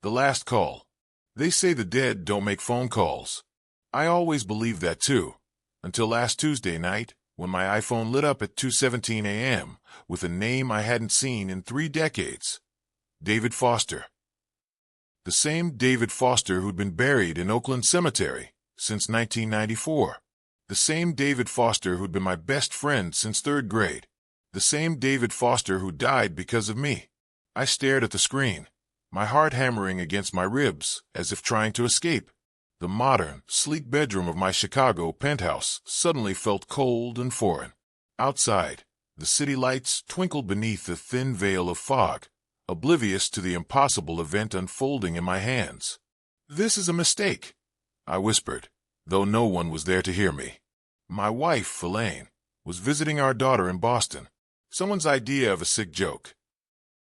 The last call. They say the dead don't make phone calls. I always believed that too, until last Tuesday night, when my iPhone lit up at 2:17 a.m. with a name I hadn't seen in 3 decades. David Foster. The same David Foster who'd been buried in Oakland Cemetery since 1994. The same David Foster who'd been my best friend since 3rd grade. The same David Foster who died because of me. I stared at the screen, my heart hammering against my ribs as if trying to escape. The modern, sleek bedroom of my Chicago penthouse suddenly felt cold and foreign. Outside, the city lights twinkled beneath a thin veil of fog, oblivious to the impossible event unfolding in my hands. "This is a mistake," I whispered, though no one was there to hear me. My wife, Elaine, was visiting our daughter in Boston. Someone's idea of a sick joke.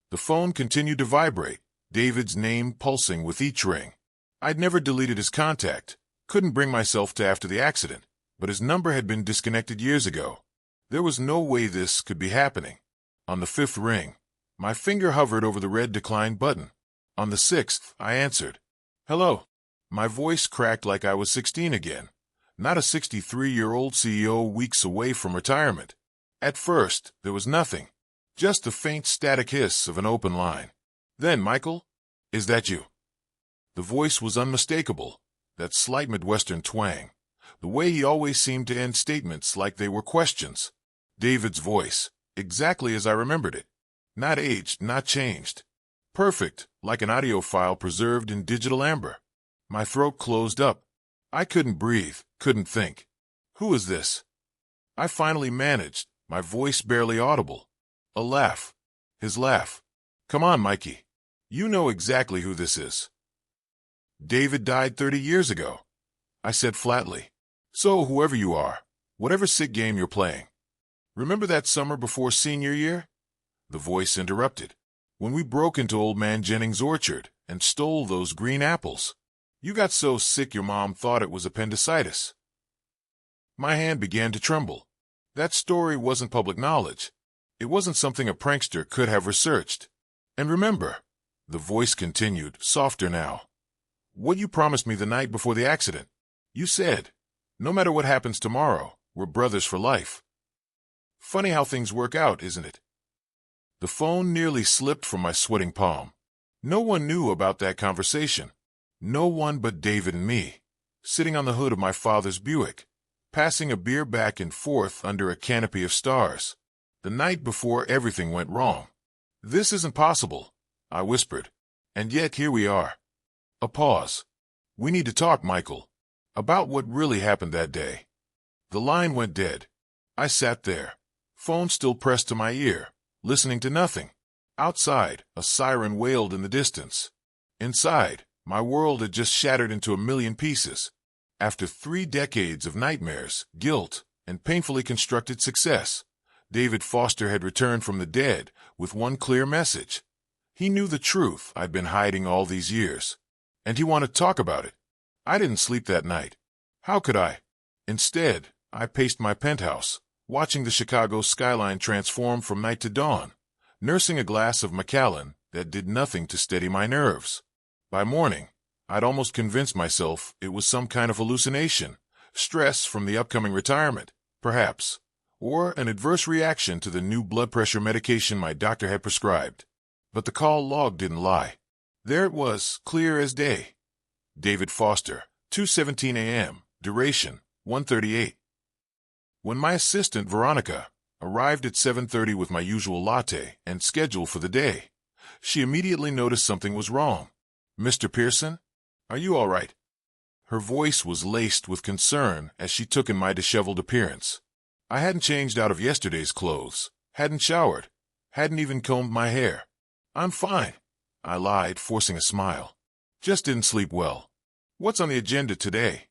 The phone continued to vibrate, David's name pulsing with each ring. I'd never deleted his contact, couldn't bring myself to after the accident, but his number had been disconnected years ago. There was no way this could be happening. On the 5th ring, my finger hovered over the red decline button. On the 6th, I answered. "Hello." My voice cracked like I was 16 again, not a 63-year-old CEO weeks away from retirement. At first, there was nothing, just the faint static hiss of an open line. Then, "Michael, is that you?" The voice was unmistakable, that slight Midwestern twang, the way he always seemed to end statements like they were questions. David's voice, exactly as I remembered it. Not aged, not changed. Perfect, like an audio file preserved in digital amber. My throat closed up. I couldn't breathe, couldn't think. "Who is this?" I finally managed, my voice barely audible. A laugh. His laugh. "Come on, Mikey. You know exactly who this is." "David died 30 years ago," I said flatly. "So whoever you are, whatever sick game you're playing, remember that summer before senior year?" The voice interrupted. "When we broke into old man Jennings' orchard and stole those green apples. You got so sick your mom thought it was appendicitis." My hand began to tremble. That story wasn't public knowledge. It wasn't something a prankster could have researched. "And remember," the voice continued, softer now, "what you promised me the night before the accident. You said, no matter what happens tomorrow, we're brothers for life." Funny how things work out, isn't it? The phone nearly slipped from my sweating palm. No one knew about that conversation. No one but David and me, sitting on the hood of my father's Buick, passing a beer back and forth under a canopy of stars, the night before everything went wrong. "This isn't possible," I whispered. "And yet here we are." A pause. "We need to talk, Michael, about what really happened that day." The line went dead. I sat there, phone still pressed to my ear, listening to nothing. Outside, a siren wailed in the distance. Inside, my world had just shattered into a million pieces. After 3 decades of nightmares, guilt, and painfully constructed success, David Foster had returned from the dead with one clear message. He knew the truth I'd been hiding all these years, and he wanted to talk about it. I didn't sleep that night. How could I? Instead, I paced my penthouse, watching the Chicago skyline transform from night to dawn, nursing a glass of Macallan that did nothing to steady my nerves. By morning, I'd almost convinced myself it was some kind of hallucination, stress from the upcoming retirement, perhaps, or an adverse reaction to the new blood pressure medication my doctor had prescribed. But the call log didn't lie. There it was, clear as day. David Foster, 2:17 a.m., duration, 1:38. When my assistant, Veronica, arrived at 7:30 with my usual latte and schedule for the day, she immediately noticed something was wrong. "Mr. Pearson, are you all right?" Her voice was laced with concern as she took in my disheveled appearance. I hadn't changed out of yesterday's clothes, hadn't showered, hadn't even combed my hair. "I'm fine," I lied, forcing a smile. "Just didn't sleep well. What's on the agenda today?"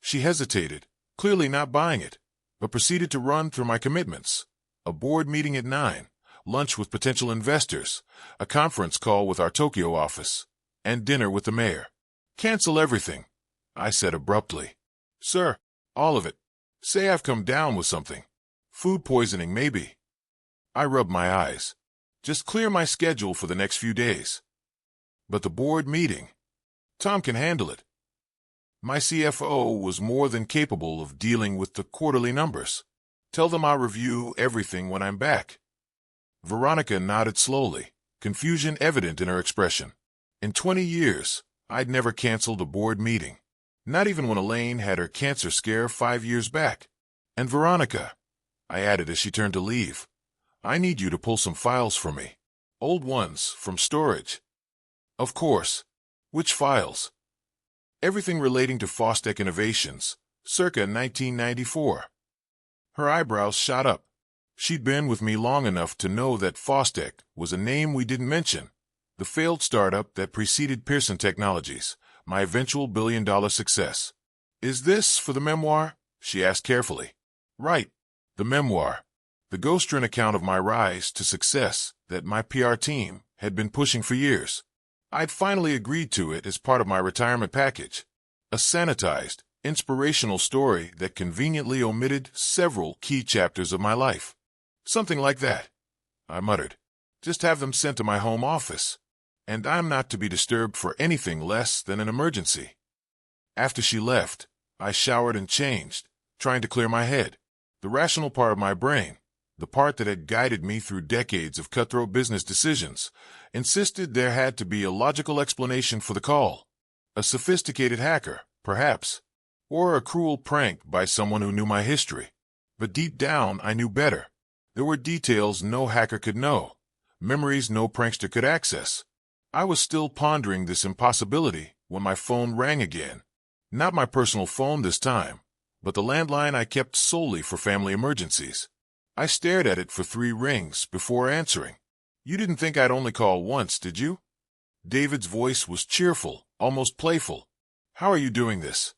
She hesitated, clearly not buying it, but proceeded to run through my commitments. A board meeting at 9, lunch with potential investors, a conference call with our Tokyo office, and dinner with the mayor. "Cancel everything," I said abruptly. "Sir, all of it. Say I've come down with something. Food poisoning, maybe." I rubbed my eyes. "Just clear my schedule for the next few days." But the board meeting? Tom can handle it. My CFO was more than capable of dealing with the quarterly numbers. Tell them I'll review everything when I'm back. Veronica nodded slowly, confusion evident in her expression. In 20 years, I'd never canceled a board meeting. Not even when Elaine had her cancer scare 5 years back. And Veronica, I added as she turned to leave, I need you to pull some files for me. Old ones, from storage. Of course. Which files? Everything relating to Fostech Innovations, circa 1994. Her eyebrows shot up. She'd been with me long enough to know that Fostech was a name we didn't mention. The failed startup that preceded Pearson Technologies, my eventual billion-dollar success. Is this for the memoir? She asked carefully. Right. The memoir. The ghost-written account of my rise to success that my PR team had been pushing for years. I'd finally agreed to it as part of my retirement package. A sanitized, inspirational story that conveniently omitted several key chapters of my life. Something like that, I muttered. Just have them sent to my home office. And I'm not to be disturbed for anything less than an emergency. After she left, I showered and changed, trying to clear my head. The rational part of my brain, the part that had guided me through decades of cutthroat business decisions, insisted there had to be a logical explanation for the call. A sophisticated hacker, perhaps, or a cruel prank by someone who knew my history. But deep down, I knew better. There were details no hacker could know, memories no prankster could access. I was still pondering this impossibility when my phone rang again. Not my personal phone this time, but the landline I kept solely for family emergencies. I stared at it for 3 rings before answering. You didn't think I'd only call once, did you? David's voice was cheerful, almost playful. How are you doing this?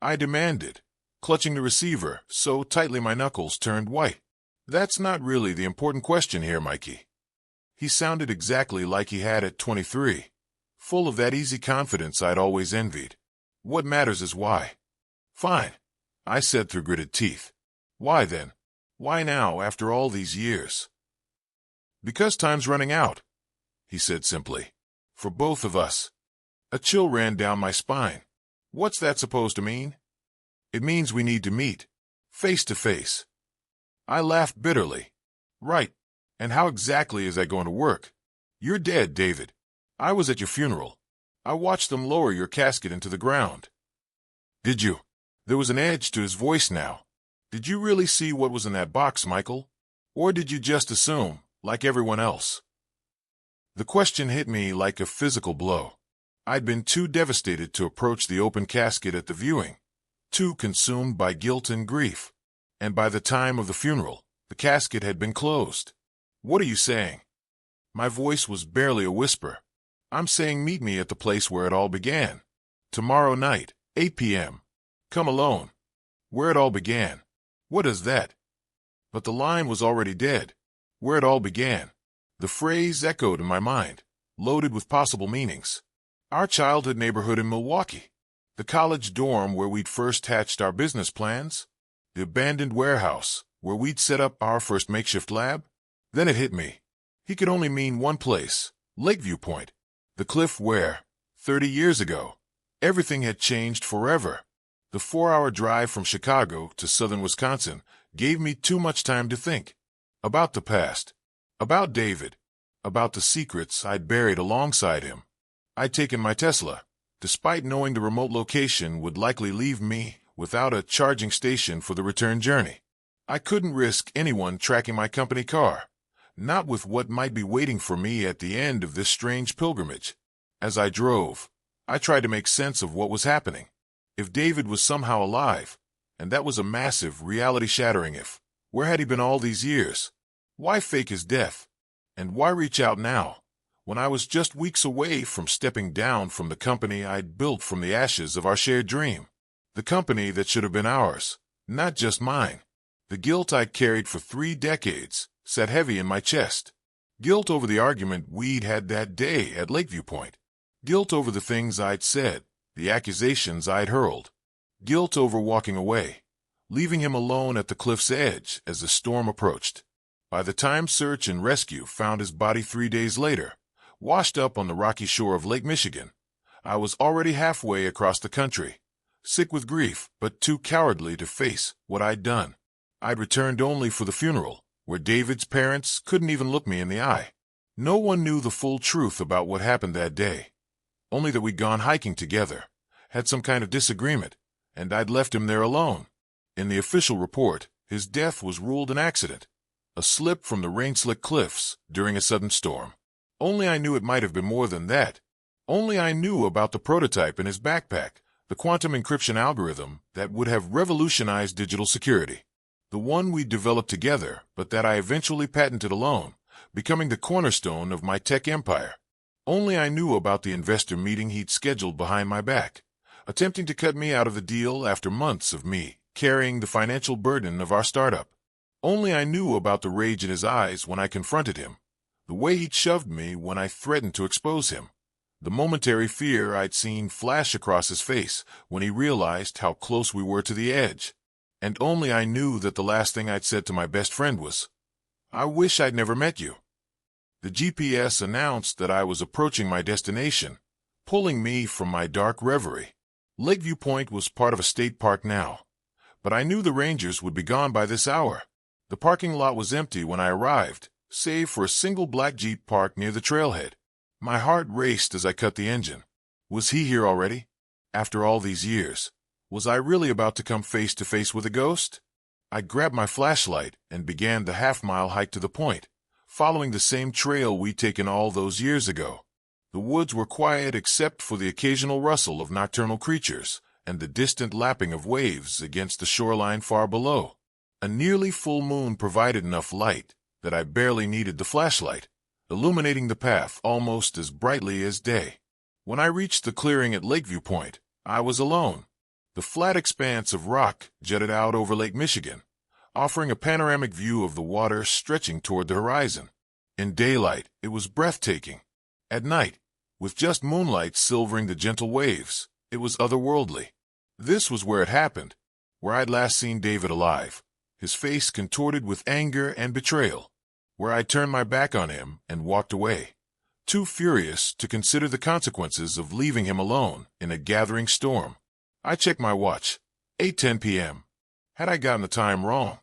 I demanded, clutching the receiver so tightly my knuckles turned white. That's not really the important question here, Mikey. He sounded exactly like he had at 23, full of that easy confidence I'd always envied. What matters is why. Fine, I said through gritted teeth. Why then? Why now, after all these years? Because time's running out, he said simply. For both of us. A chill ran down my spine. What's that supposed to mean? It means we need to meet, face to face. I laughed bitterly. Right. And how exactly is that going to work? You're dead, David. I was at your funeral. I watched them lower your casket into the ground. Did you? There was an edge to his voice now. Did you really see what was in that box, Michael? Or did you just assume, like everyone else? The question hit me like a physical blow. I'd been too devastated to approach the open casket at the viewing, too consumed by guilt and grief. And by the time of the funeral, the casket had been closed. What are you saying? My voice was barely a whisper. I'm saying meet me at the place where it all began. Tomorrow night, 8 p.m. Come alone. Where it all began. What is that? But the line was already dead. Where it all began. The phrase echoed in my mind, loaded with possible meanings. Our childhood neighborhood in Milwaukee. The college dorm where we'd first hatched our business plans. The abandoned warehouse where we'd set up our first makeshift lab. Then it hit me. He could only mean one place, Lakeview Point. The cliff where, 30 years ago, everything had changed forever. The 4-hour drive from Chicago to southern Wisconsin gave me too much time to think. About the past. About David. About the secrets I'd buried alongside him. I'd taken my Tesla, despite knowing the remote location would likely leave me without a charging station for the return journey. I couldn't risk anyone tracking my company car. Not with what might be waiting for me at the end of this strange pilgrimage. As I drove, I tried to make sense of what was happening. If David was somehow alive, and that was a massive, reality-shattering if, where had he been all these years? Why fake his death? And why reach out now, when I was just weeks away from stepping down from the company I'd built from the ashes of our shared dream? The company that should have been ours, not just mine. The guilt I'd carried for 3 decades sat heavy in my chest. Guilt over the argument we'd had that day at Lakeview Point. Guilt over the things I'd said, the accusations I'd hurled. Guilt over walking away, leaving him alone at the cliff's edge as the storm approached. By the time search and rescue found his body 3 days later, washed up on the rocky shore of Lake Michigan. I was already halfway across the country, sick with grief, but too cowardly to face what I'd done. I'd returned only for the funeral, where David's parents couldn't even look me in the eye. No one knew the full truth about what happened that day, only that we'd gone hiking together, had some kind of disagreement, and I'd left him there alone. In the official report, his death was ruled an accident, a slip from the rain-slick cliffs during a sudden storm. Only I knew it might have been more than that. Only I knew about the prototype in his backpack, the quantum encryption algorithm that would have revolutionized digital security. The one we developed together, but that I eventually patented alone, becoming the cornerstone of my tech empire. Only I knew about the investor meeting he'd scheduled behind my back, attempting to cut me out of the deal after months of me carrying the financial burden of our startup. Only I knew about the rage in his eyes when I confronted him, the way he'd shoved me when I threatened to expose him, the momentary fear I'd seen flash across his face when he realized how close we were to the edge. And only I knew that the last thing I'd said to my best friend was, "I wish I'd never met you." The GPS announced that I was approaching my destination, pulling me from my dark reverie. Lakeview Point was part of a state park now, but I knew the rangers would be gone by this hour. The parking lot was empty when I arrived, save for a single black Jeep parked near the trailhead. My heart raced as I cut the engine. Was he here already? After all these years, was I really about to come face to face with a ghost? I grabbed my flashlight and began the half-mile hike to the point, following the same trail we'd taken all those years ago. The woods were quiet except for the occasional rustle of nocturnal creatures and the distant lapping of waves against the shoreline far below. A nearly full moon provided enough light that I barely needed the flashlight, illuminating the path almost as brightly as day. When I reached the clearing at Lakeview Point, I was alone. The flat expanse of rock jutted out over Lake Michigan, offering a panoramic view of the water stretching toward the horizon. In daylight, it was breathtaking. At night, with just moonlight silvering the gentle waves, it was otherworldly. This was where it happened, where I'd last seen David alive, his face contorted with anger and betrayal, where I turned my back on him and walked away, too furious to consider the consequences of leaving him alone in a gathering storm. I checked my watch. 8:10 p.m. Had I gotten the time wrong?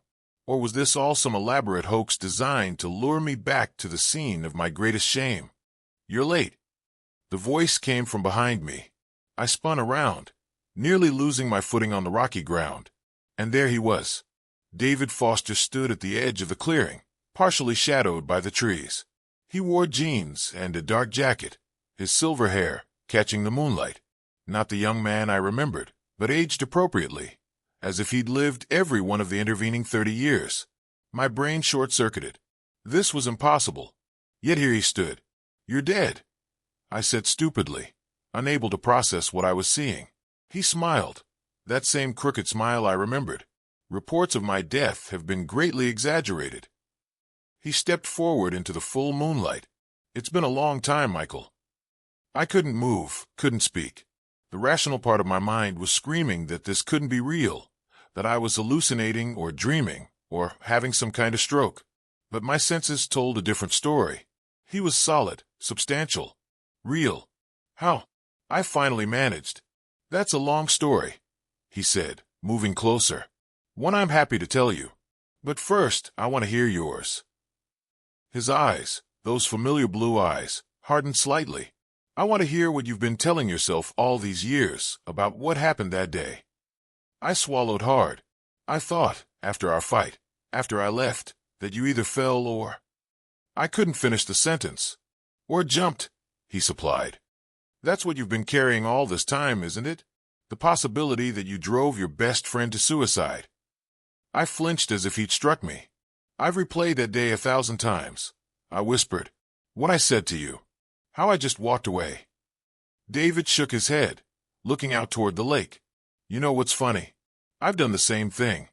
Or was this all some elaborate hoax designed to lure me back to the scene of my greatest shame? "You're late." The voice came from behind me. I spun around, nearly losing my footing on the rocky ground. And there he was. David Foster stood at the edge of the clearing, partially shadowed by the trees. He wore jeans and a dark jacket, his silver hair catching the moonlight. Not the young man I remembered, but aged appropriately, as if he'd lived every one of the intervening 30 years. My brain short-circuited. This was impossible. Yet here he stood. "You're dead," I said stupidly, unable to process what I was seeing. He smiled, that same crooked smile I remembered. "Reports of my death have been greatly exaggerated." He stepped forward into the full moonlight. "It's been a long time, Michael." I couldn't move, couldn't speak. The rational part of my mind was screaming that this couldn't be real, that I was hallucinating or dreaming or having some kind of stroke. But my senses told a different story. He was solid, substantial, real. "How?" I finally managed. "That's a long story," he said, moving closer. "One I'm happy to tell you. But first, I want to hear yours." His eyes, those familiar blue eyes, hardened slightly. "I want to hear what you've been telling yourself all these years about what happened that day." I swallowed hard. "I thought, after our fight, after I left, that you either fell or—" I couldn't finish the sentence. "Or jumped," he supplied. "That's what you've been carrying all this time, isn't it? The possibility that you drove your best friend to suicide." I flinched as if he'd struck me. "I've replayed that day 1,000 times," I whispered. "What I said to you. How I just walked away." David shook his head, looking out toward the lake. "You know what's funny? I've done the same thing,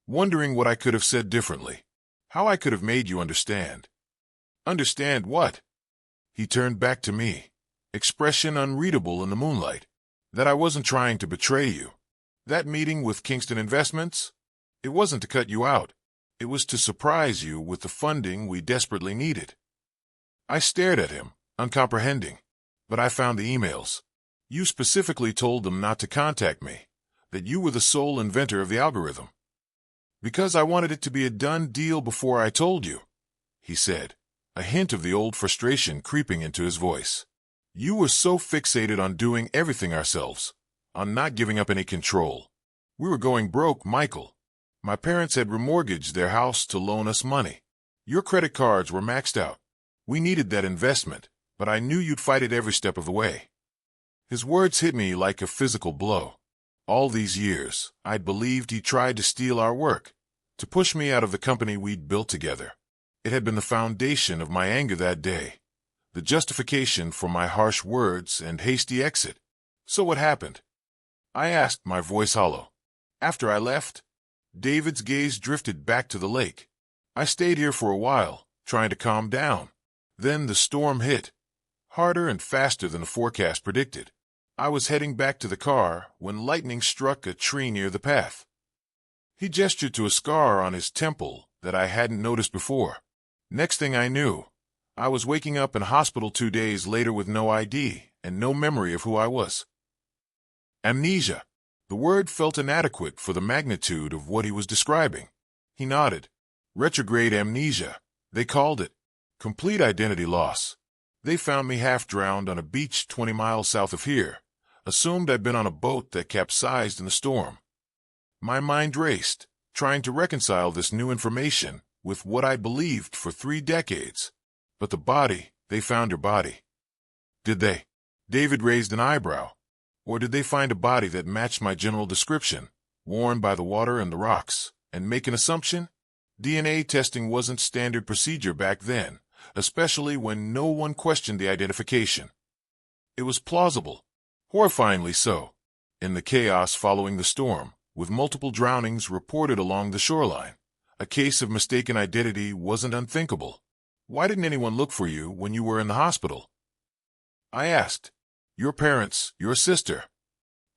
wondering what I could have said differently, how I could have made you understand." "Understand what?" He turned back to me, expression unreadable in the moonlight. "That I wasn't trying to betray you. That meeting with Kingston Investments? It wasn't to cut you out. It was to surprise you with the funding we desperately needed." I stared at him, uncomprehending. But I found the emails. You specifically told them not to contact me, that you were the sole inventor of the algorithm. Because I wanted it to be a done deal before I told you, he said, a hint of the old frustration creeping into his voice. You were so fixated on doing everything ourselves, on not giving up any control. We were going broke, Michael. My parents had remortgaged their house to loan us money. Your credit cards were maxed out. We needed that investment, but I knew you'd fight it every step of the way. His words hit me like a physical blow. All these years, I'd believed he tried to steal our work, to push me out of the company we'd built together. It had been the foundation of my anger that day, the justification for my harsh words and hasty exit. So what happened? I asked, my voice hollow. After I left, David's gaze drifted back to the lake. I stayed here for a while, trying to calm down. Then the storm hit, harder and faster than the forecast predicted. I was heading back to the car when lightning struck a tree near the path. He gestured to a scar on his temple that I hadn't noticed before. Next thing I knew, I was waking up in hospital 2 days later with no ID and no memory of who I was. Amnesia. The word felt inadequate for the magnitude of what he was describing. He nodded. Retrograde amnesia, they called it. Complete identity loss. They found me half-drowned on a beach 20 miles south of here. Assumed I'd been on a boat that capsized in the storm. My mind raced, trying to reconcile this new information with what I believed for 3 decades. But the body, they found your body. Did they? David raised an eyebrow. Or did they find a body that matched my general description, worn by the water and the rocks, and make an assumption? DNA testing wasn't standard procedure back then, especially when no one questioned the identification. It was plausible. Horrifyingly so, in the chaos following the storm, with multiple drownings reported along the shoreline. A case of mistaken identity wasn't unthinkable. Why didn't anyone look for you when you were in the hospital? I asked. Your parents, your sister.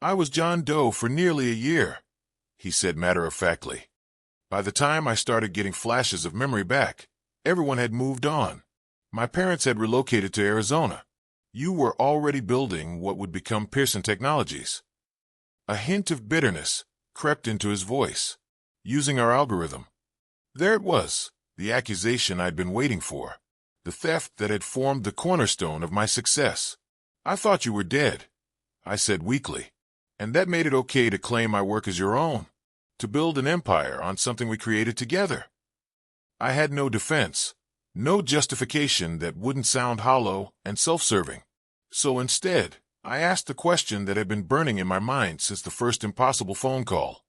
I was John Doe for nearly a year, he said matter-of-factly. By the time I started getting flashes of memory back, everyone had moved on. My parents had relocated to Arizona. You were already building what would become Pearson Technologies. A hint of bitterness crept into his voice. Using our algorithm. There it was, the accusation I'd been waiting for. The theft that had formed the cornerstone of my success. I thought you were dead, I said weakly. And that made it okay to claim my work as your own. To build an empire on something we created together. I had no defense. No justification that wouldn't sound hollow and self-serving. So instead, I asked the question that had been burning in my mind since the first impossible phone call.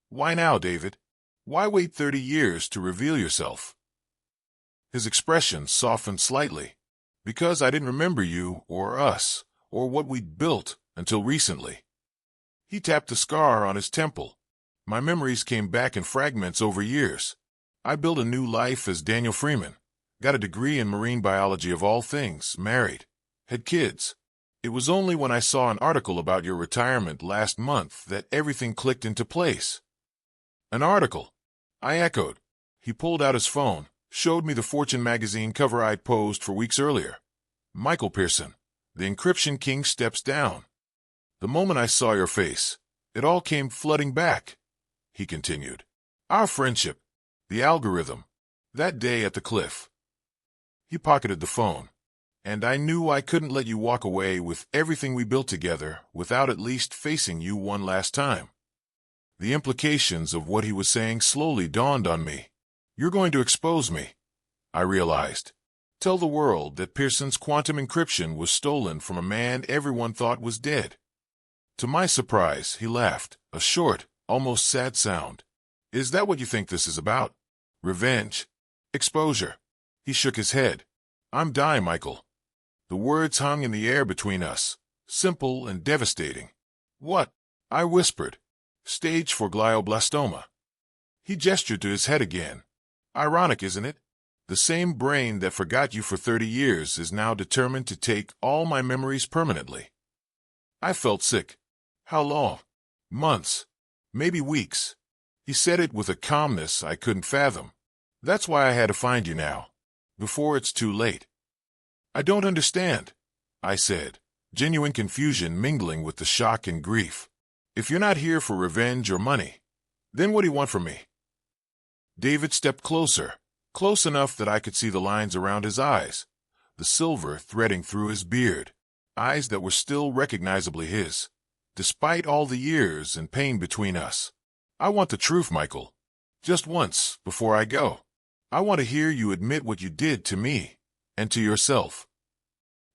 Why now, David? Why wait 30 years to reveal yourself? His expression softened slightly. Because I didn't remember you or us or what we'd built until recently. He tapped the scar on his temple. My memories came back in fragments over years. I built a new life as Daniel Freeman. Got a degree in marine biology of all things, married, had kids. It was only when I saw an article about your retirement last month that everything clicked into place. An article? I echoed. He pulled out his phone, showed me the Fortune magazine cover I'd posed for weeks earlier. Michael Pearson, the encryption king steps down. The moment I saw your face, it all came flooding back, he continued. Our friendship, the algorithm, that day at the cliff. He pocketed the phone, and I knew I couldn't let you walk away with everything we built together without at least facing you one last time. The implications of what he was saying slowly dawned on me. You're going to expose me, I realized. Tell the world that Pearson's quantum encryption was stolen from a man everyone thought was dead. To my surprise, he laughed, a short, almost sad sound. Is that what you think this is about? Revenge? Exposure? He shook his head. I'm dying, Michael. The words hung in the air between us, simple and devastating. What? I whispered. Stage for glioblastoma. He gestured to his head again. Ironic, isn't it? The same brain that forgot you for 30 years is now determined to take all my memories permanently. I felt sick. How long? Months. Maybe weeks. He said it with a calmness I couldn't fathom. That's why I had to find you now. Before it's too late. I don't understand, I said, genuine confusion mingling with the shock and grief. If you're not here for revenge or money, then what do you want from me? David stepped closer, close enough that I could see the lines around his eyes, the silver threading through his beard, eyes that were still recognizably his, despite all the years and pain between us. I want the truth, Michael. Just once, before I go. I want to hear you admit what you did to me and to yourself.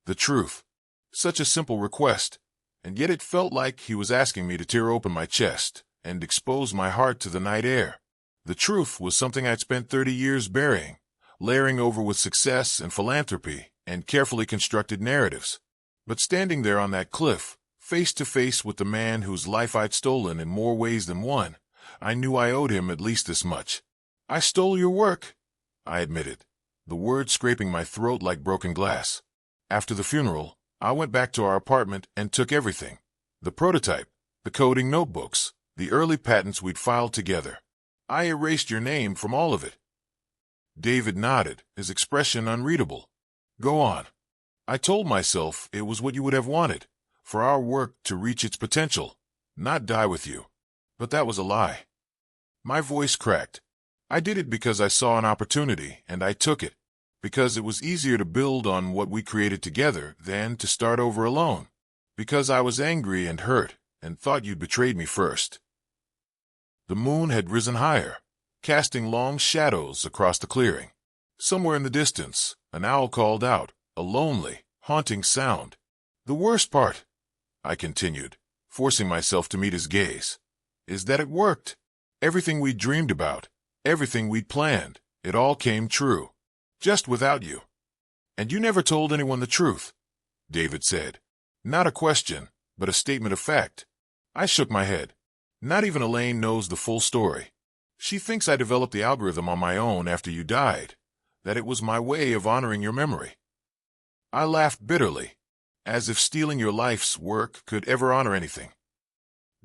The truth. Such a simple request, and yet it felt like he was asking me to tear open my chest and expose my heart to the night air. The truth was something I'd spent 30 years burying, layering over with success and philanthropy and carefully constructed narratives. But standing there on that cliff, face to face with the man whose life I'd stolen in more ways than one, I knew I owed him at least this much. I stole your work, I admitted, the words scraping my throat like broken glass. After the funeral, I went back to our apartment and took everything. The prototype, the coding notebooks, the early patents we'd filed together. I erased your name from all of it. David nodded, his expression unreadable. Go on. I told myself it was what you would have wanted, for our work to reach its potential, not die with you. But that was a lie. My voice cracked. I did it because I saw an opportunity, and I took it, because it was easier to build on what we created together than to start over alone, because I was angry and hurt and thought you'd betrayed me first. The moon had risen higher, casting long shadows across the clearing. Somewhere in the distance, an owl called out, a lonely, haunting sound. The worst part, I continued, forcing myself to meet his gaze, is that it worked. Everything we'd dreamed about, everything we'd planned, it all came true. Just without you. And you never told anyone the truth, David said. Not a question, but a statement of fact. I shook my head. Not even Elaine knows the full story. She thinks I developed the algorithm on my own after you died, that it was my way of honoring your memory. I laughed bitterly, as if stealing your life's work could ever honor anything.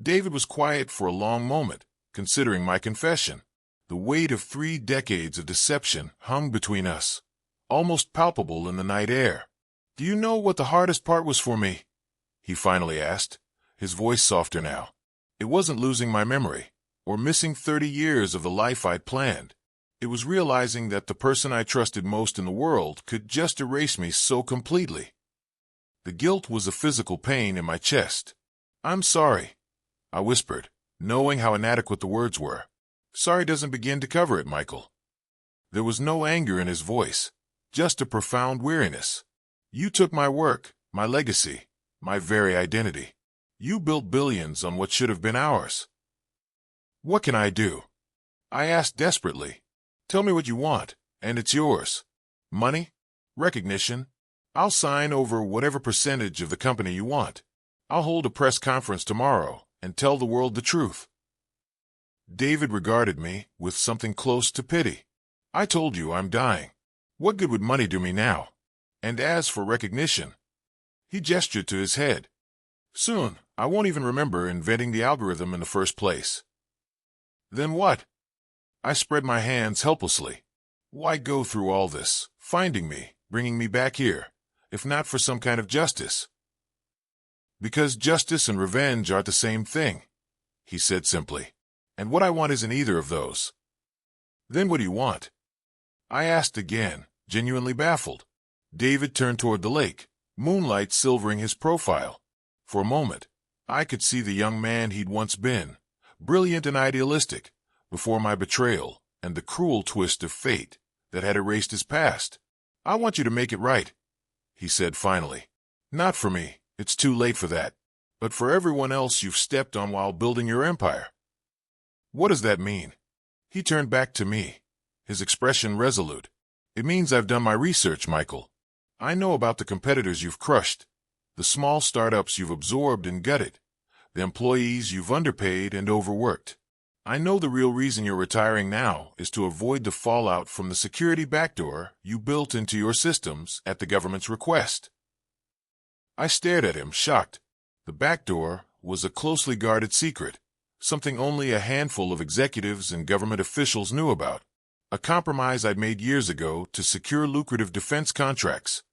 David was quiet for a long moment, considering my confession. The weight of 3 decades of deception hung between us, almost palpable in the night air. Do you know what the hardest part was for me? He finally asked, his voice softer now. It wasn't losing my memory, or missing 30 years of the life I'd planned. It was realizing that the person I trusted most in the world could just erase me so completely. The guilt was a physical pain in my chest. I'm sorry, I whispered, knowing how inadequate the words were. Sorry doesn't begin to cover it, Michael. There was no anger in his voice, just a profound weariness. You took my work, my legacy, my very identity. You built billions on what should have been ours. What can I do? I asked desperately. Tell me what you want, and it's yours. Money? Recognition? I'll sign over whatever percentage of the company you want. I'll hold a press conference tomorrow and tell the world the truth. David regarded me with something close to pity. I told you I'm dying. What good would money do me now? And as for recognition, he gestured to his head. Soon, I won't even remember inventing the algorithm in the first place. Then what? I spread my hands helplessly. Why go through all this, finding me, bringing me back here, if not for some kind of justice? Because justice and revenge aren't the same thing, he said simply. And what I want isn't either of those. Then what do you want? I asked again, genuinely baffled. David turned toward the lake, moonlight silvering his profile. For a moment, I could see the young man he'd once been, brilliant and idealistic, before my betrayal and the cruel twist of fate that had erased his past. I want you to make it right, he said finally. Not for me, it's too late for that, but for everyone else you've stepped on while building your empire. What does that mean? He turned back to me, his expression resolute. It means I've done my research, Michael. I know about the competitors you've crushed, the small startups you've absorbed and gutted, the employees you've underpaid and overworked. I know the real reason you're retiring now is to avoid the fallout from the security backdoor you built into your systems at the government's request. I stared at him, shocked. The backdoor was a closely guarded secret, something only a handful of executives and government officials knew about. A compromise I'd made years ago to secure lucrative defense contracts,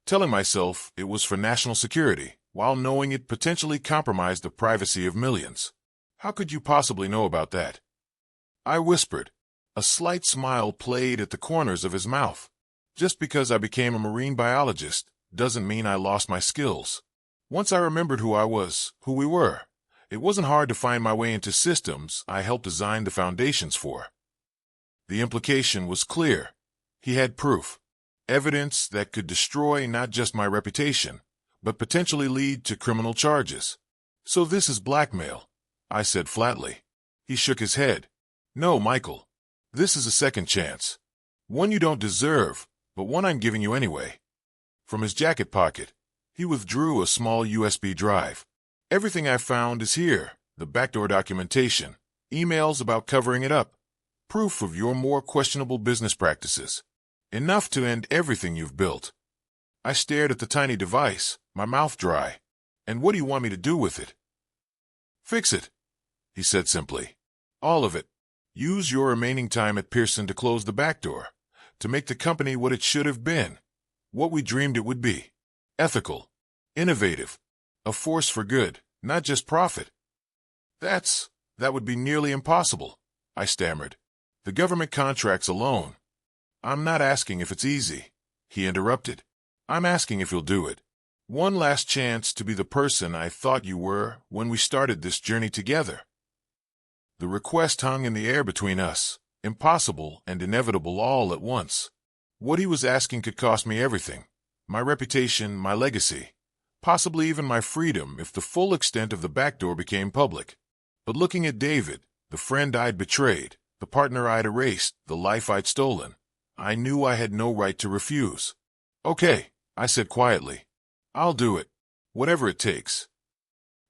telling myself it was for national security, while knowing it potentially compromised the privacy of millions. How could you possibly know about that? I whispered. A slight smile played at the corners of his mouth. Just because I became a marine biologist doesn't mean I lost my skills. Once I remembered who I was, who we were, it wasn't hard to find my way into systems I helped design the foundations for. The implication was clear. He had proof. Evidence that could destroy not just my reputation, but potentially lead to criminal charges. So this is blackmail, I said flatly. He shook his head. No, Michael. This is a second chance. One you don't deserve, but one I'm giving you anyway. From his jacket pocket, he withdrew a small USB drive. Everything I found is here. The backdoor documentation, emails about covering it up, proof of your more questionable business practices. Enough to end everything you've built. I stared at the tiny device, my mouth dry. And what do you want me to do with it? Fix it, he said simply. All of it. Use your remaining time at Pearson to close the back door, to make the company what it should have been, what we dreamed it would be. Ethical, innovative, a force for good, not just profit. That would be nearly impossible, I stammered. The government contracts alone. I'm not asking if it's easy, he interrupted. I'm asking if you'll do it. One last chance to be the person I thought you were when we started this journey together. The request hung in the air between us, impossible and inevitable all at once. What he was asking could cost me everything, my reputation, my legacy, possibly even my freedom if the full extent of the backdoor became public. But looking at David, the friend I'd betrayed, the partner I'd erased, the life I'd stolen, I knew I had no right to refuse. Okay, I said quietly. I'll do it, whatever it takes.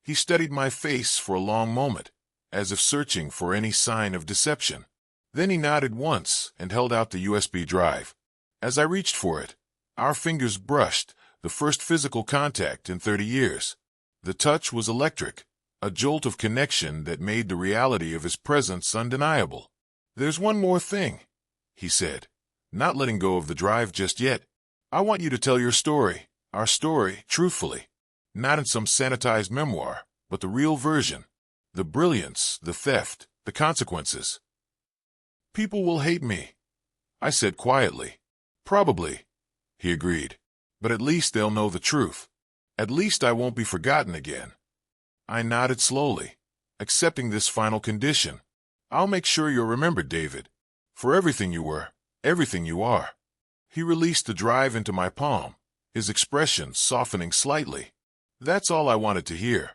He studied my face for a long moment, as if searching for any sign of deception. Then he nodded once and held out the USB drive. As I reached for it, our fingers brushed, the first physical contact in 30 years. The touch was electric, a jolt of connection that made the reality of his presence undeniable. There's one more thing, he said, not letting go of the drive just yet. I want you to tell your story, our story, truthfully. Not in some sanitized memoir, but the real version. The brilliance, the theft, the consequences. People will hate me, I said quietly. Probably, he agreed. But at least they'll know the truth. At least I won't be forgotten again. I nodded slowly, accepting this final condition. I'll make sure you're remembered, David, for everything you were, everything you are. He released the drive into my palm, his expression softening slightly. That's all I wanted to hear.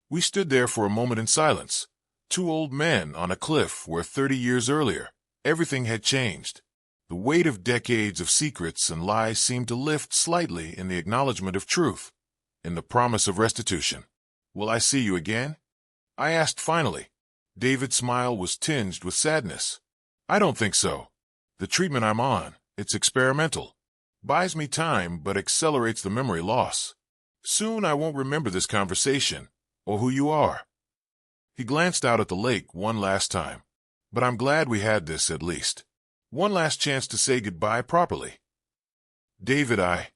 We stood there for a moment in silence, two old men on a cliff where 30 years earlier, everything had changed. The weight of decades of secrets and lies seemed to lift slightly in the acknowledgement of truth, in the promise of restitution. Will I see you again? I asked finally. David's smile was tinged with sadness. I don't think so. The treatment I'm on, it's experimental. Buys me time but accelerates the memory loss. Soon I won't remember this conversation, or who you are. He glanced out at the lake one last time. But I'm glad we had this at least. One last chance to say goodbye properly. David, I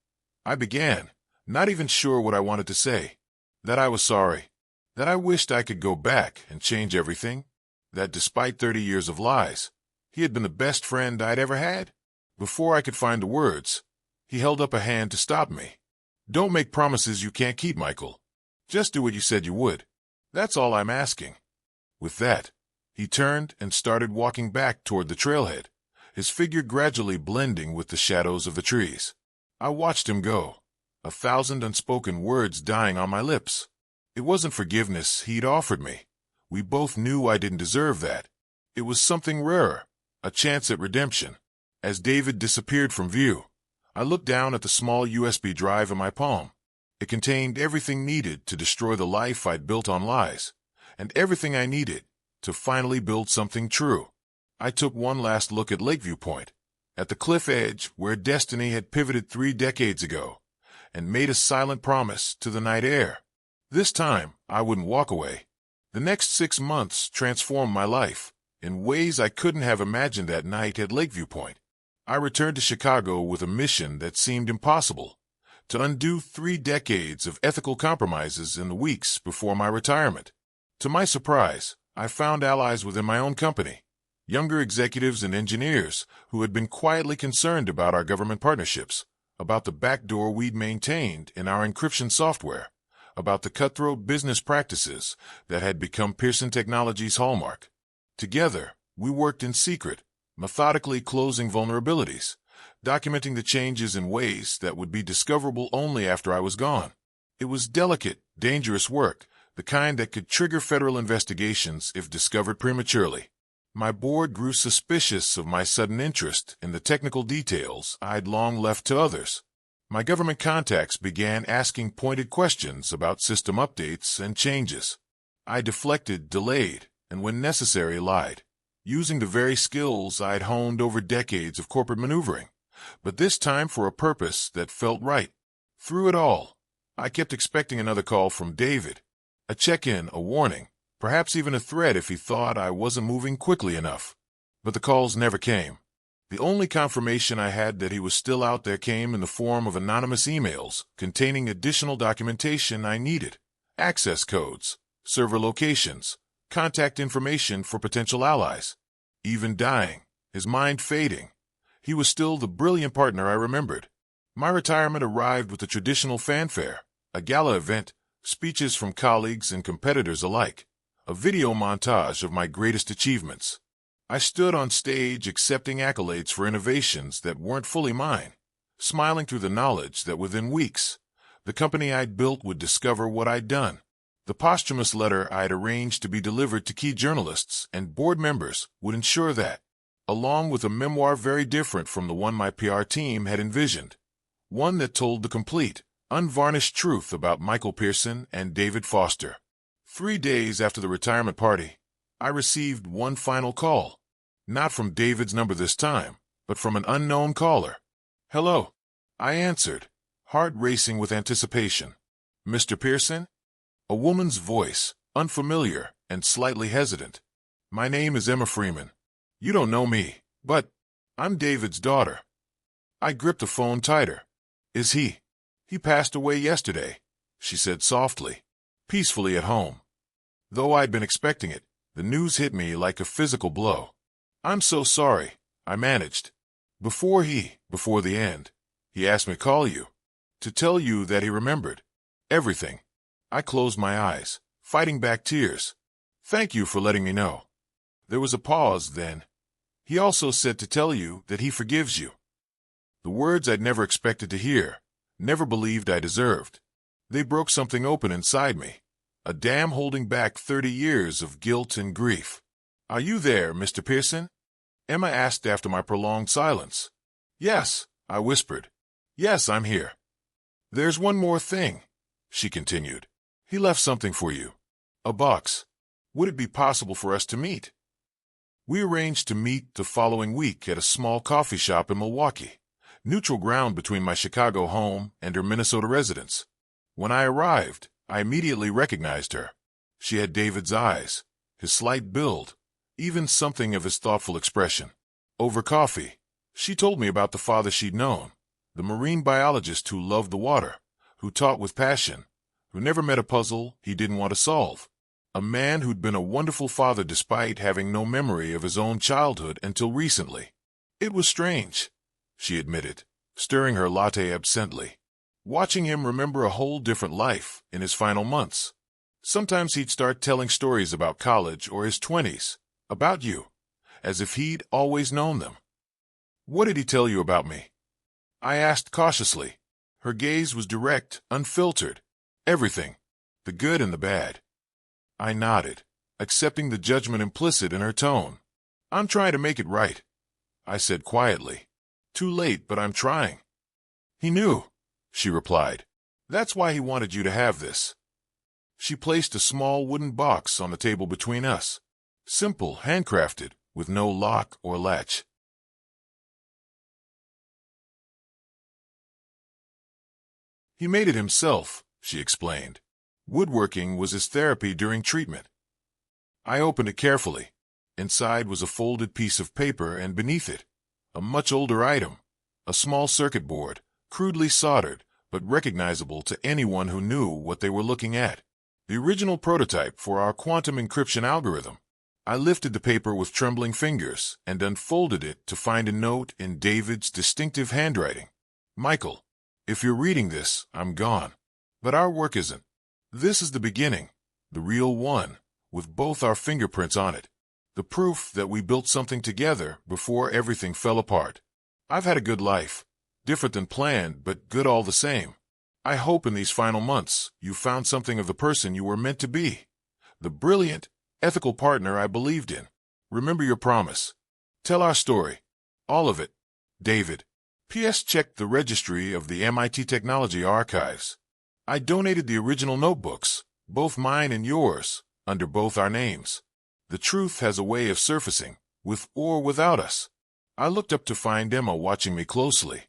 began, not even sure what I wanted to say. That I was sorry. That I wished I could go back and change everything. That despite 30 years of lies, he had been the best friend I'd ever had. Before I could find the words, he held up a hand to stop me. Don't make promises you can't keep, Michael. Just do what you said you would. That's all I'm asking. With that, he turned and started walking back toward the trailhead, his figure gradually blending with the shadows of the trees. I watched him go, 1,000 unspoken words dying on my lips. It wasn't forgiveness he'd offered me. We both knew I didn't deserve that. It was something rarer, a chance at redemption. As David disappeared from view, I looked down at the small USB drive in my palm. It contained everything needed to destroy the life I'd built on lies, and everything I needed to finally build something true. I took one last look at Lakeview Point, at the cliff edge where destiny had pivoted 3 decades ago, and made a silent promise to the night air. This time, I wouldn't walk away. The next 6 months transformed my life in ways I couldn't have imagined that night at Lakeview Point. I returned to Chicago with a mission that seemed impossible, to undo 3 decades of ethical compromises in the weeks before my retirement. To my surprise, I found allies within my own company, younger executives and engineers who had been quietly concerned about our government partnerships, about the backdoor we'd maintained in our encryption software, about the cutthroat business practices that had become Pearson Technologies' hallmark. Together, we worked in secret, methodically closing vulnerabilities, documenting the changes in ways that would be discoverable only after I was gone. It was delicate, dangerous work, the kind that could trigger federal investigations if discovered prematurely. My board grew suspicious of my sudden interest in the technical details I'd long left to others. My government contacts began asking pointed questions about system updates and changes. I deflected, delayed, and when necessary lied, using the very skills I'd honed over decades of corporate maneuvering, but this time for a purpose that felt right. Through it all, I kept expecting another call from David, a check-in, a warning, perhaps even a threat if he thought I wasn't moving quickly enough. But the calls never came. The only confirmation I had that he was still out there came in the form of anonymous emails containing additional documentation I needed, access codes, server locations, contact information for potential allies. Even dying, his mind fading, he was still the brilliant partner I remembered. My retirement arrived with the traditional fanfare, a gala event, speeches from colleagues and competitors alike, a video montage of my greatest achievements. I stood on stage accepting accolades for innovations that weren't fully mine, smiling through the knowledge that within weeks, the company I'd built would discover what I'd done. The posthumous letter I'd arranged to be delivered to key journalists and board members would ensure that, along with a memoir very different from the one my PR team had envisioned, one that told the complete, unvarnished truth about Michael Pearson and David Foster. 3 days after the retirement party, I received one final call, not from David's number this time, but from an unknown caller. "Hello," I answered, heart racing with anticipation. "Mr. Pearson?" A woman's voice, unfamiliar and slightly hesitant. "My name is Emma Freeman. You don't know me, but I'm David's daughter." I gripped the phone tighter. "Is he? He passed away yesterday," she said softly, peacefully at home. Though I'd been expecting it, the news hit me like a physical blow. "I'm so sorry," I managed. Before the end, he asked me to call you, to tell you that he remembered everything." I closed my eyes, fighting back tears. "Thank you for letting me know." There was a pause then. "He also said to tell you that he forgives you." The words I'd never expected to hear, never believed I deserved. They broke something open inside me, a dam holding back 30 years of guilt and grief. "Are you there, Mr. Pearson?" Emma asked after my prolonged silence. "Yes," I whispered. "Yes, I'm here." "There's one more thing," she continued. "He left something for you. A box. Would it be possible for us to meet?" We arranged to meet the following week at a small coffee shop in Milwaukee, neutral ground between my Chicago home and her Minnesota residence. When I arrived, I immediately recognized her. She had David's eyes, his slight build, even something of his thoughtful expression. Over coffee, she told me about the father she'd known, the marine biologist who loved the water, who taught with passion, who never met a puzzle he didn't want to solve. A man who'd been a wonderful father despite having no memory of his own childhood until recently. "It was strange," she admitted, stirring her latte absently, watching him remember a whole different life in his final months. Sometimes he'd start telling stories about college or his 20s, about you, as if he'd always known them. "What did he tell you about me?" I asked cautiously. Her gaze was direct, unfiltered. "Everything, the good and the bad." I nodded, accepting the judgment implicit in her tone. "I'm trying to make it right," I said quietly. "Too late, but I'm trying." "He knew," she replied. "That's why he wanted you to have this." She placed a small wooden box on the table between us. Simple, handcrafted, with no lock or latch. "He made it himself," she explained. "Woodworking was his therapy during treatment." I opened it carefully. Inside was a folded piece of paper and beneath it, a much older item, a small circuit board, crudely soldered, but recognizable to anyone who knew what they were looking at. The original prototype for our quantum encryption algorithm. I lifted the paper with trembling fingers and unfolded it to find a note in David's distinctive handwriting. Michael, if you're reading this, I'm gone. But our work isn't. This is the beginning, the real one, with both our fingerprints on it. The proof that we built something together before everything fell apart. I've had a good life, different than planned, but good all the same. I hope in these final months you found something of the person you were meant to be. The brilliant, ethical partner I believed in. Remember your promise. Tell our story. All of it. David. P.S. Check the registry of the MIT Technology Archives. I donated the original notebooks, both mine and yours, under both our names. The truth has a way of surfacing, with or without us. I looked up to find Emma watching me closely,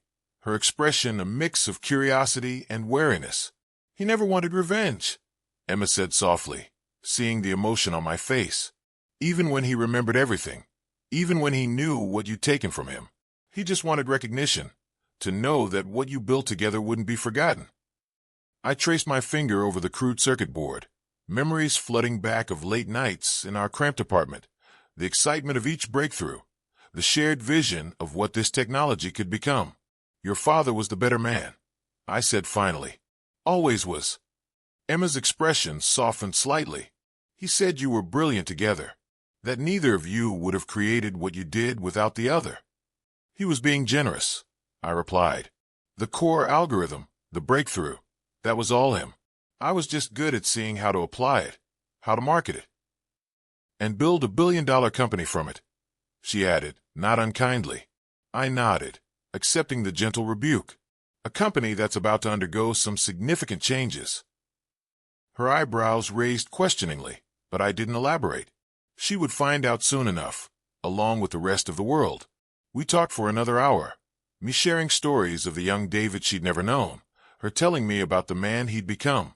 her expression a mix of curiosity and wariness. He never wanted revenge, Emma said softly, seeing the emotion on my face. Even when he remembered everything, even when he knew what you'd taken from him, he just wanted recognition, to know that what you built together wouldn't be forgotten. I traced my finger over the crude circuit board, memories flooding back of late nights in our cramped apartment, the excitement of each breakthrough, the shared vision of what this technology could become. Your father was the better man, I said finally. Always was. Emma's expression softened slightly. He said you were brilliant together, that neither of you would have created what you did without the other. He was being generous, I replied. The core algorithm, the breakthrough, that was all him. I was just good at seeing how to apply it, how to market it, and build a billion-dollar company from it, she added, not unkindly. I nodded, accepting the gentle rebuke. A company that's about to undergo some significant changes. Her eyebrows raised questioningly, but I didn't elaborate. She would find out soon enough, along with the rest of the world. We talked for another hour, me sharing stories of the young David she'd never known, her telling me about the man he'd become.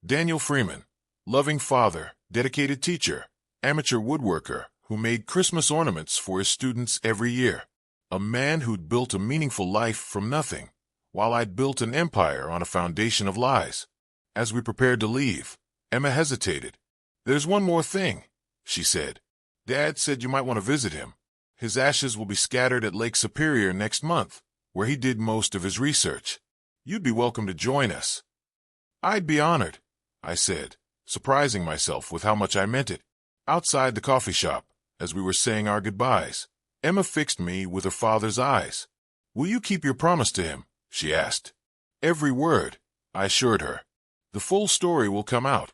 Daniel Freeman, loving father, dedicated teacher, amateur woodworker who made Christmas ornaments for his students every year. A man who'd built a meaningful life from nothing, while I'd built an empire on a foundation of lies. As we prepared to leave, Emma hesitated. There's one more thing, she said. Dad said you might want to visit him. His ashes will be scattered at Lake Superior next month, where he did most of his research. You'd be welcome to join us. I'd be honored, I said, surprising myself with how much I meant it. Outside the coffee shop, as we were saying our goodbyes, Emma fixed me with her father's eyes. Will you keep your promise to him? She asked. Every word, I assured her. The full story will come out.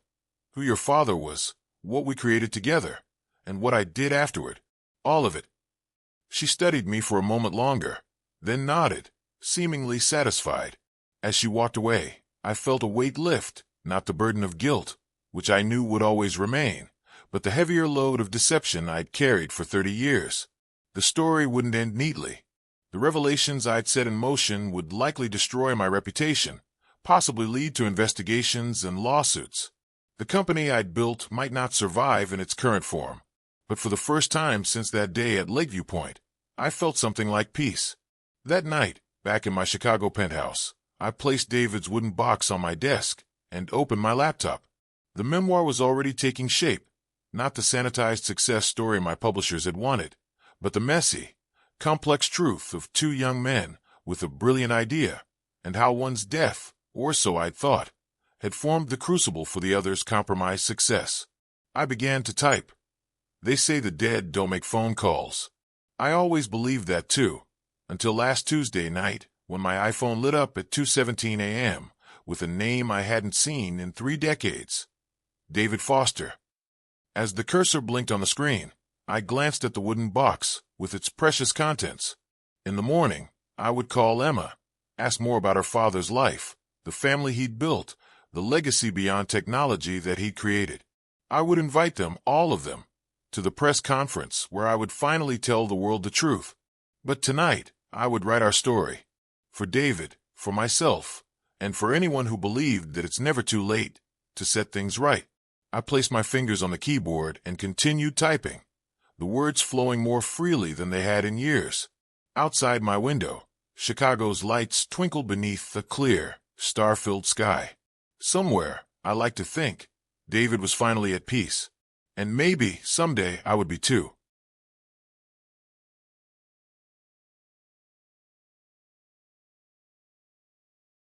Who your father was, what we created together, and what I did afterward. All of it. She studied me for a moment longer, then nodded, seemingly satisfied. As she walked away, I felt a weight lift, not the burden of guilt, which I knew would always remain, but the heavier load of deception I'd carried for 30 years. The story wouldn't end neatly. The revelations I'd set in motion would likely destroy my reputation, possibly lead to investigations and lawsuits. The company I'd built might not survive in its current form, but for the first time since that day at Lakeview Point, I felt something like peace. That night, back in my Chicago penthouse, I placed David's wooden box on my desk and opened my laptop. The memoir was already taking shape, not the sanitized success story my publishers had wanted, but the messy, complex truth of two young men with a brilliant idea, and how one's death, or so I'd thought, had formed the crucible for the other's compromised success. I began to type. They say the dead don't make phone calls. I always believed that too, until last Tuesday night when my iPhone lit up at 2:17 a.m. with a name I hadn't seen in 3 decades. David Foster. As the cursor blinked on the screen, I glanced at the wooden box with its precious contents. In the morning, I would call Emma, ask more about her father's life, the family he'd built, the legacy beyond technology that he'd created. I would invite them, all of them, to the press conference where I would finally tell the world the truth. But tonight, I would write our story. For David, for myself, and for anyone who believed that it's never too late to set things right. I placed my fingers on the keyboard and continued typing, the words flowing more freely than they had in years. Outside my window, Chicago's lights twinkled beneath a clear, star-filled sky. Somewhere, I like to think, David was finally at peace. And maybe someday I would be too.